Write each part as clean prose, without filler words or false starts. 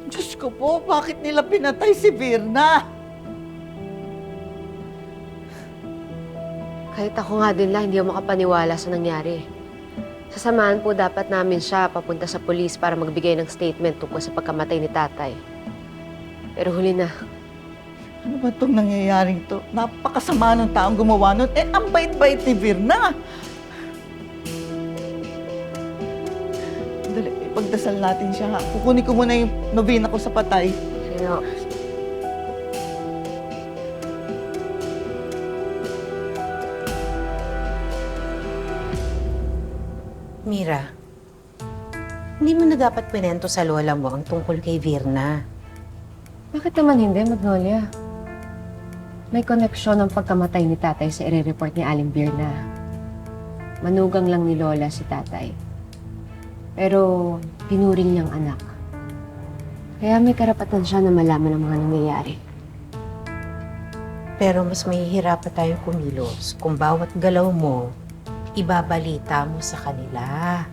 Diyos ko po, bakit nila pinatay si Virna? Kahit ako nga din lang, hindi ako makapaniwala sa nangyari. Sasamahan po dapat namin siya papunta sa polis para magbigay ng statement tungkol sa pagkamatay ni tatay. Pero huli na. Ano ba itong nangyayaring to? Napakasama ng taong gumawa nun. Eh, ang bait-bait ni Virna. Dali, ipagdasal natin siya. Kukunin ko muna yung nobina ko sa patay. Sino? Mira, hindi mo na dapat kwento sa lola mo ang tungkol kay Virna. Bakit naman hindi, Magnolia? May koneksyon ng pagkamatay ni tatay sa i-report ni Aling Virna. Manugang lang ni Lola si tatay. Pero pinuring niyang anak. Kaya may karapatan siya na malaman ang mga nangyayari. Pero mas mahihirapan tayong kumilos kung bawat galaw mo, ibabalita mo sa kanila.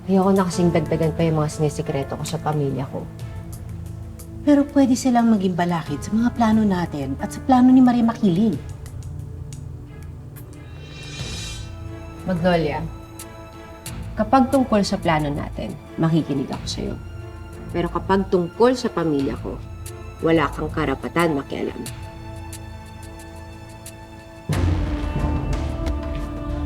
Ayoko na kasing dagdagan pa yung mga sinisikreto ko sa pamilya ko. Pero pwede silang maging balakid sa mga plano natin at sa plano ni Maria Makiling. Magnolia, kapag tungkol sa plano natin, makikinig ako sa'yo. Pero kapag tungkol sa pamilya ko, wala kang karapatan makialam.